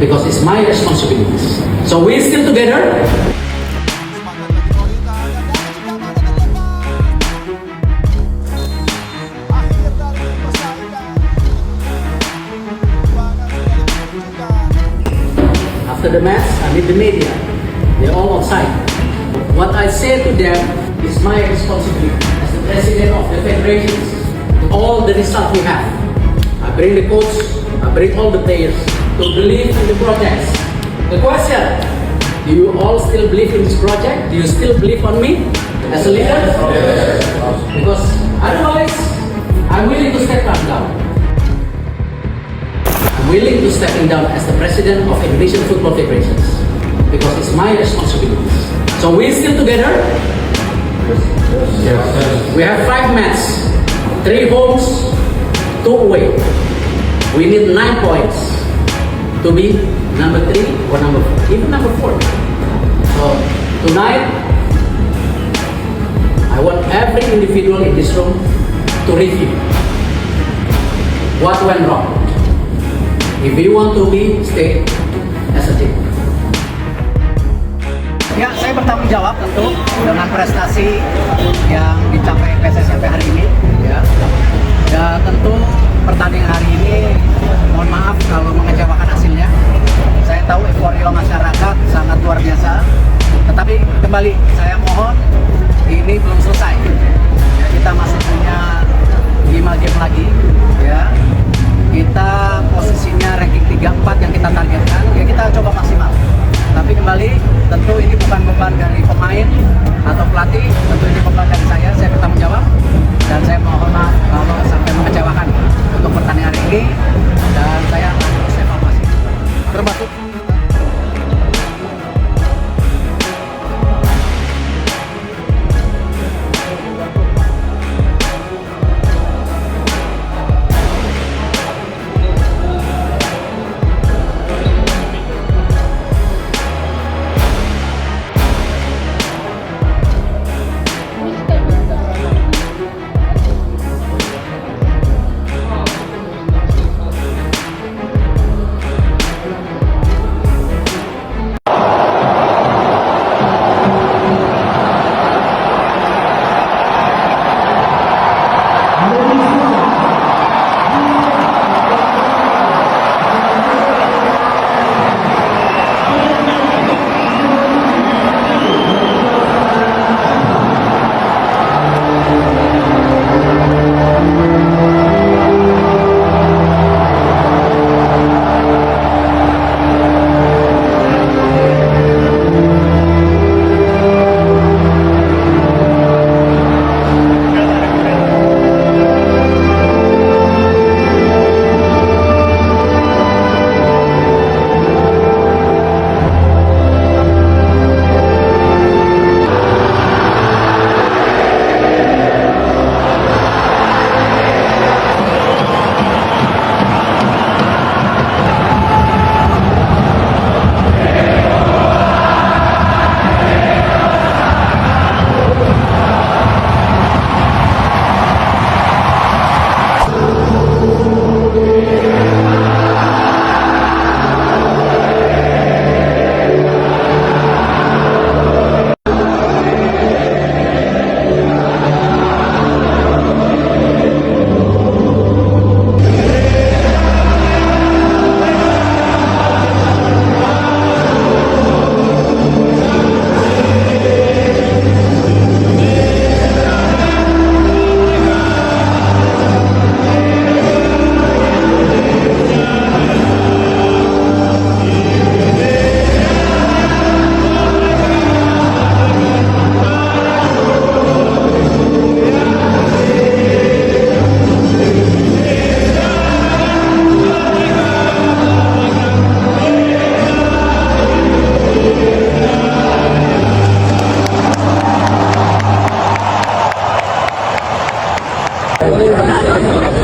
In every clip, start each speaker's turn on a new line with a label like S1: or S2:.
S1: because it's my responsibilities. So we're still together. After the match, I meet the media. They're all outside. What I say to them is my responsibility as the president of the federations. All the results we have, I bring the coach, I bring all the players to believe in the projects. The question, do you all still believe in this project? Do you still believe on me as a leader? Because otherwise, I'm willing to step down. I'm willing to stepping down as the president of Indonesian Football Federations because it's my responsibilities. So we're still together. We have 5 matches, 3 homes, 2 away. We need 9 points to be number 3 or number 4, even number 4. So tonight, I want every individual in this room to review what went wrong. If you want to be, stay as a team.
S2: Ya, saya bertanggung jawab tentu dengan prestasi yang dicapai PSSI sampai hari ini. Ya, tentu pertandingan hari ini, mohon maaf kalau mengecewakan hasilnya. Saya tahu euforia masyarakat sangat luar biasa. Tetapi kembali, saya mohon ini belum selesai. Ya, kita masih punya 5 game lagi. Ya, kita posisinya ranking 3-4 yang kita targetkan. Ya, kita coba maksimal. Tapi kembali, tentu ini bukan beban dari pemain atau pelatih, tentu ini beban dari saya bertanggung jawab. Dan saya mohon maaf kalau sampai mengecewakan untuk pertandingan ini. Dan saya akan terus evaluasi. Termasuk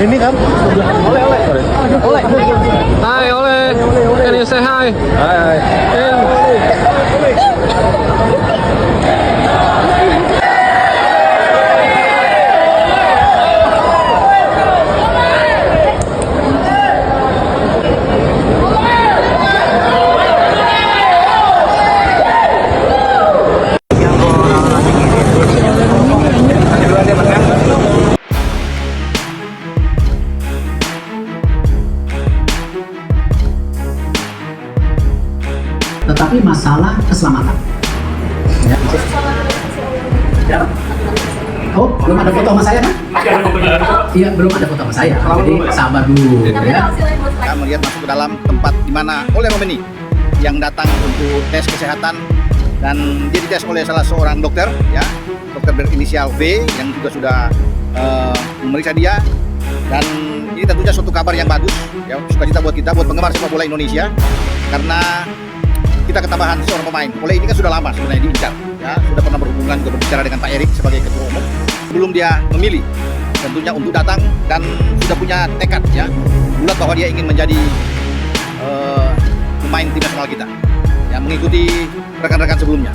S3: Ini kan? Oleh.
S4: Hi, Ole. Can you say hi?
S3: Hai.
S2: tetapi masalah keselamatan. Ya. Ya. Oh, belum ada foto sama saya kan? Iya, belum ada foto sama saya. Jadi sabar dulu. Ya.
S3: Kita melihat masuk ke dalam tempat di mana Ole Romeni yang datang untuk tes kesehatan, dan dia dites oleh salah seorang dokter, ya, dokter berinisial V yang juga sudah memeriksa dia. Dan ini tentunya suatu kabar yang bagus, ya, sukacita buat kita, buat penggemar sepak bola Indonesia, karena kita ketambahan seorang pemain. Ole ini kan sudah lama sebenarnya diincar, ya, sudah pernah berhubungan juga berbicara dengan Pak Erik sebagai ketua umum sebelum dia memilih tentunya untuk datang, dan sudah punya tekad, ya, bulat bahwa dia ingin menjadi pemain tim nasional kita, ya, mengikuti rekan-rekan sebelumnya.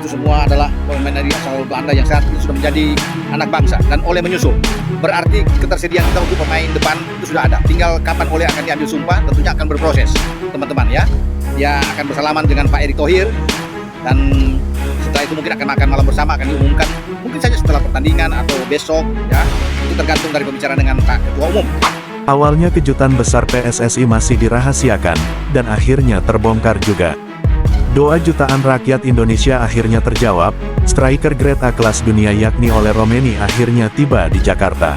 S3: Itu semua adalah pemain dari asal Belanda yang saat ini sudah menjadi anak bangsa, dan Ole menyusul. Berarti ketersediaan kita untuk pemain depan itu sudah ada. Tinggal kapan Ole akan diambil sumpah, tentunya akan berproses, teman-teman, ya. Dia akan bersalaman dengan Pak Erick Thohir, dan setelah itu mungkin akan makan malam bersama, akan diumumkan mungkin saja setelah pertandingan atau besok, ya. Itu tergantung dari pembicaraan dengan Pak Ketua Umum.
S5: Awalnya kejutan besar PSSI masih dirahasiakan, dan akhirnya terbongkar juga. Doa jutaan rakyat Indonesia akhirnya terjawab, striker grade A kelas dunia yakni Ole Romeni akhirnya tiba di Jakarta.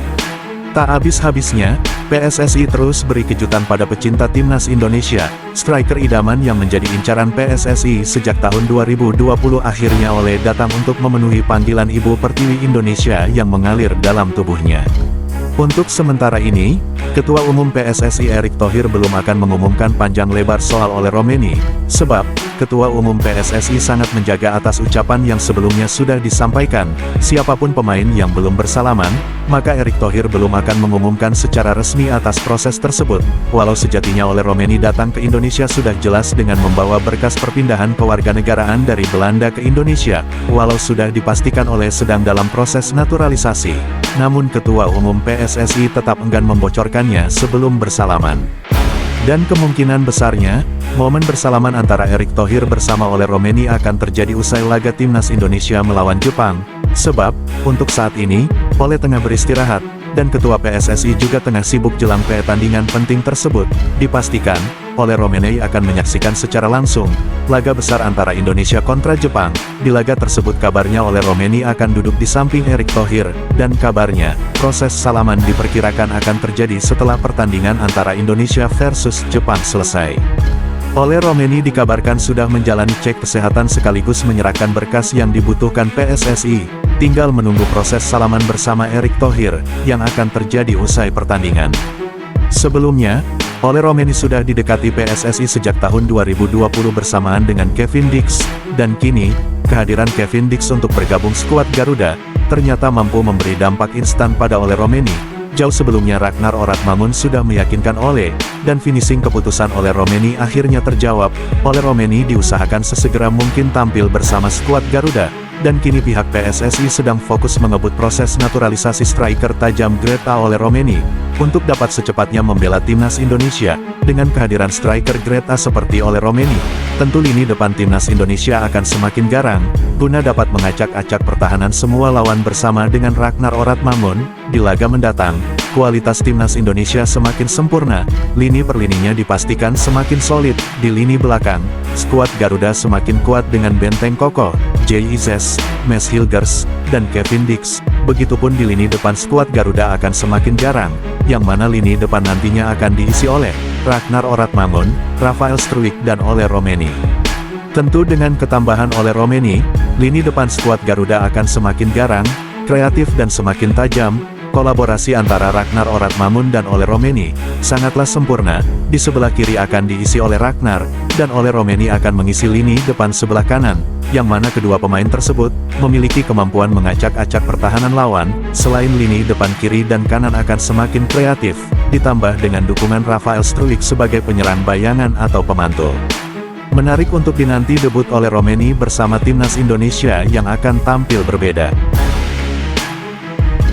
S5: Tak habis-habisnya, PSSI terus beri kejutan pada pecinta timnas Indonesia. Striker idaman yang menjadi incaran PSSI sejak tahun 2020 akhirnya Ole datang untuk memenuhi panggilan Ibu Pertiwi Indonesia yang mengalir dalam tubuhnya. Untuk sementara ini, Ketua Umum PSSI Erick Thohir belum akan mengumumkan panjang lebar soal Ole Romeni, sebab Ketua Umum PSSI sangat menjaga atas ucapan yang sebelumnya sudah disampaikan. Siapapun pemain yang belum bersalaman, maka Erick Thohir belum akan mengumumkan secara resmi atas proses tersebut. Walau sejatinya Ole Romeni datang ke Indonesia sudah jelas dengan membawa berkas perpindahan kewarganegaraan dari Belanda ke Indonesia, walau sudah dipastikan Ole sedang dalam proses naturalisasi. Namun Ketua Umum PSSI tetap enggan membocorkannya sebelum bersalaman. Dan kemungkinan besarnya, momen bersalaman antara Erick Thohir bersama Ole Romeni akan terjadi usai laga timnas Indonesia melawan Jepang. Sebab, untuk saat ini, Ole tengah beristirahat, dan Ketua PSSI juga tengah sibuk jelang pertandingan penting tersebut. Dipastikan, Ole Romeni akan menyaksikan secara langsung laga besar antara Indonesia kontra Jepang. Di laga tersebut kabarnya Ole Romeni akan duduk di samping Erick Thohir, dan kabarnya, proses salaman diperkirakan akan terjadi setelah pertandingan antara Indonesia versus Jepang selesai. Ole Romeni dikabarkan sudah menjalani cek kesehatan sekaligus menyerahkan berkas yang dibutuhkan PSSI. Tinggal menunggu proses salaman bersama Erick Thohir, yang akan terjadi usai pertandingan. Sebelumnya, Ole Romeni sudah didekati PSSI sejak tahun 2020 bersamaan dengan Kevin Dix, dan kini, kehadiran Kevin Dix untuk bergabung skuad Garuda, ternyata mampu memberi dampak instan pada Ole Romeni. Jauh sebelumnya Ragnar Oratmangun sudah meyakinkan Ole, dan finishing keputusan Ole Romeni akhirnya terjawab. Ole Romeni diusahakan sesegera mungkin tampil bersama skuad Garuda, dan kini pihak PSSI sedang fokus mengebut proses naturalisasi striker tajam grade A Ole Romeni, untuk dapat secepatnya membela timnas Indonesia. Dengan kehadiran striker grade A seperti Ole Romeni, tentu lini depan timnas Indonesia akan semakin garang, guna dapat mengacak-acak pertahanan semua lawan bersama dengan Ragnar Oratmangun. Di laga mendatang, kualitas timnas Indonesia semakin sempurna, lini per lininya dipastikan semakin solid. Di lini belakang, skuad Garuda semakin kuat dengan benteng kokoh, J.I.Z., Mes Hilgers, dan Kevin Dix. Begitupun di lini depan skuad Garuda akan semakin jarang, yang mana lini depan nantinya akan diisi oleh Ragnar Oratmangun, Rafael Struijk, dan Ole Romeni. Tentu dengan ketambahan Ole Romeni, lini depan skuad Garuda akan semakin garang, kreatif dan semakin tajam. Kolaborasi antara Ragnar Oratmangun dan Ole Romeni sangatlah sempurna. Di sebelah kiri akan diisi oleh Ragnar, dan Ole Romeni akan mengisi lini depan sebelah kanan, yang mana kedua pemain tersebut memiliki kemampuan mengacak-acak pertahanan lawan. Selain lini depan kiri dan kanan akan semakin kreatif, ditambah dengan dukungan Rafael Struijk sebagai penyerang bayangan atau pemantul. Menarik untuk dinanti debut Ole Romeni bersama timnas Indonesia yang akan tampil berbeda.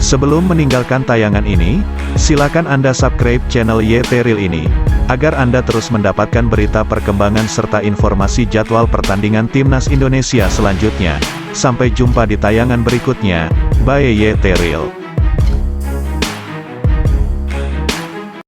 S5: Sebelum meninggalkan tayangan ini, silakan Anda subscribe channel YT Real ini, agar Anda terus mendapatkan berita perkembangan serta informasi jadwal pertandingan timnas Indonesia selanjutnya. Sampai jumpa di tayangan berikutnya, bye YT Real.